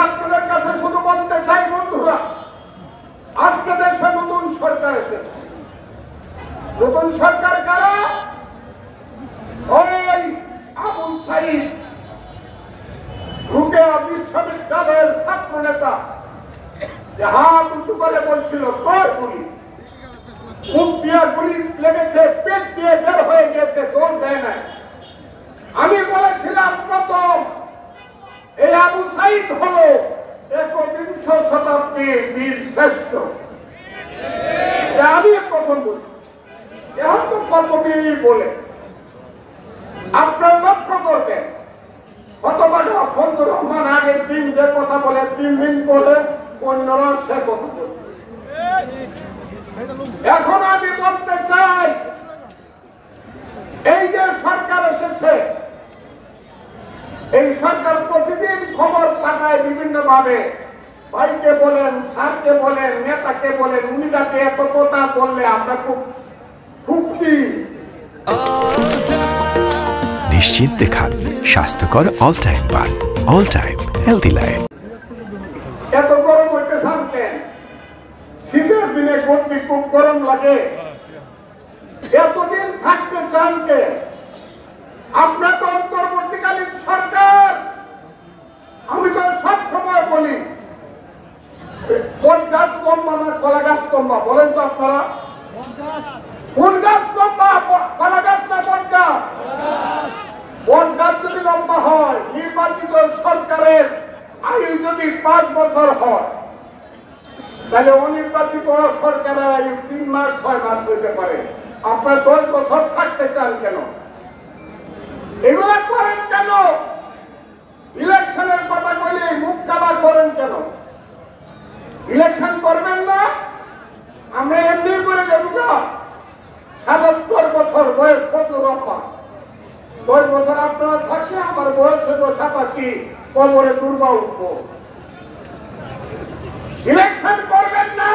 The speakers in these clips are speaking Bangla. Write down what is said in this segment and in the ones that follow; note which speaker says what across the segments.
Speaker 1: আপনাদের কাছে শুধু বলতে চাই বন্ধুরা, আজকে দেশে নতুন সরকার এসেছে। নতুন সরকার কারা? ওই আবু সাইদ রুকেয়া বিশ্ববিদ্যালয়ের ছাত্র নেতা যে হাত উঁচু করে বলছিল তোর গুলি, মুখ দিয়ে গুলি লেগেছে, পেট দিয়ে বের হয়ে গিয়েছে, দৌড় দেয় নাই। আমি বলেছিলাম প্রথম এই আবু সাইদ হলো একবিংশ শতাব্দীর বীর শ্রেষ্ঠ। আমি প্রথম বলি, এখন তো কত বীর বলে আপনার লক্ষ্য করবেন। কতবার ফজলুর রহমান আগের দিন যে কথা বলে 3 দিন পরে অন্যরা সে কথা বলে। এখন আমি বলতে চাই, এই যে সরকার এসেছে, এই সরকার প্রতিদিন খবর পাঠায় বিভিন্ন ভাবে, ভাইকে বলেন, স্যারকে বলেন, নেতাকে বলেন, উনি যাতে এত কথা বললে আমরা খুব খুশি।
Speaker 2: নিশ্চিন্তে খান স্বাস্থ্যকর অল টাইম পান, অল টাইম হেলদি লাইফ।
Speaker 1: এত গরম হইতে থাকেন, শীতের দিনে গতি খুব গরম লাগে, এতদিন থাকতে চান কে? আপনার তো অন্তর্বর্তীকালীন সরকার। আমি তো সব সময় বলি, কোন গাছ লম্বা না কলা গাছ লম্বা বলেন তো আপনারা? কোন গাছ লম্বা, কলা গাছ না বট গাছ? বট গাছ যদি লম্বা হয়, নির্বাচিত সরকারের আয়ু যদি 5 বছর হয়, তাহলে অনির্বাচিত সরকারের আয়ু 3 মাস 6 মাস হইতে পারে। আপনার 10 বছর থাকতে চান কেন? এগুলা করেন কেন? ইলেকশনের কথা বলে মুখ কালা করেন কেন? ইলেকশন করবেন না? আমরা এমনি করে দেব না। ৭৭ বছর বয়স ফজলুর রহমান, 10 বছর আপনারা থাকলে আমার বয়স হইল 87, কবরে দুর্বা উঠবো। ইলেকশন করবেন না।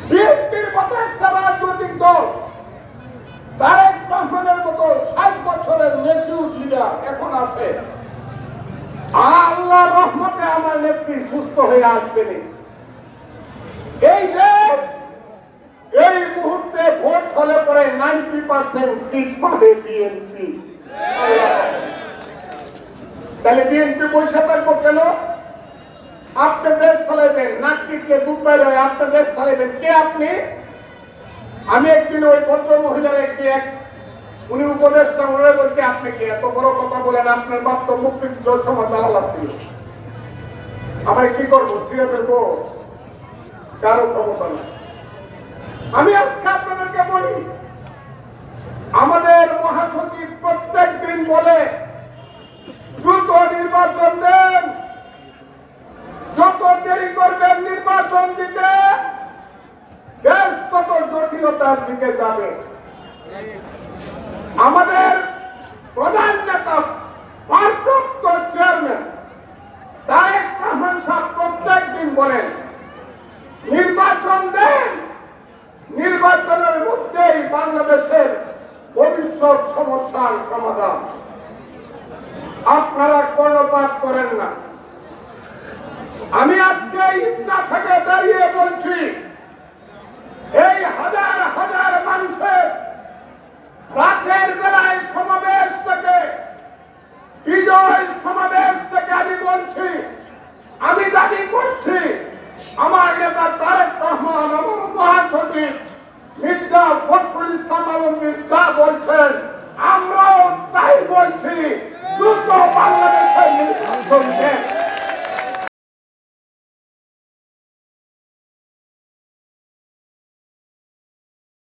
Speaker 1: বিএনপির মতো একটা রাজনৈতিক দল, তারেক রহমানের মতো 60 বছরের ম্যাচিউর লিডার এখন আছে। আল্লাহর রহমতে আমার নেত্রী সুস্থ হয়ে আসবেন। এই দেশ এই মুহূর্তে ভোট হলে পরে 90% সিট পাবে বিএনপি। তাহলে বিএনপি বসে থাকবো কেন? আপনি দেশ চালাইবেন, নাক টিপলে দুধ বাইর হয়, আপনি দেশ চালাইবেন কে? আপনি? আমি একদিন ওই ভদ্র মহিলার উনি উপদেষ্টা মনে বলছে, আপনি কি এত বড় কথা বলেন? আপনার বাপ তো মুক্তিযুদ্ধের সময় দালাল ছিল, আমার কি করবো? ছিঁড়ে ফেলবো? কারো ক্ষমতা না। আমি আজকে আপনাদেরকে বলি, আমাদের মহাসচিব প্রত্যেক দিন বলে দ্রুত নির্বাচন দেন, যত দেরি করবেন নির্বাচন দিতে দেশ তত জটিলতার দিকে যাবে। আমাদের প্রধান নেতা ভারপ্রাপ্ত চেয়ারম্যান তারেক রহমান সাহেব প্রত্যেক দিন বলেন নির্বাচন দেন, নির্বাচনের মধ্যেই বাংলাদেশের ভবিষ্যৎ সমস্যার সমাধান। আপনারা কর্ণপাত করেন না। আমি আজকে ইটনা থেকে দাঁড়িয়ে বলছি, এই হাজার হাজার মানুষের রাতের বেলায় সমাবেশ থেকে, বিজয় সমাবেশ থেকে আমি বলছি, আমি দাবি করছি, আমার নেতা তারেক রহমান, আমার মহাসচিব মির্জা ফখরুল ইসলাম আলমগীর যা বলছেন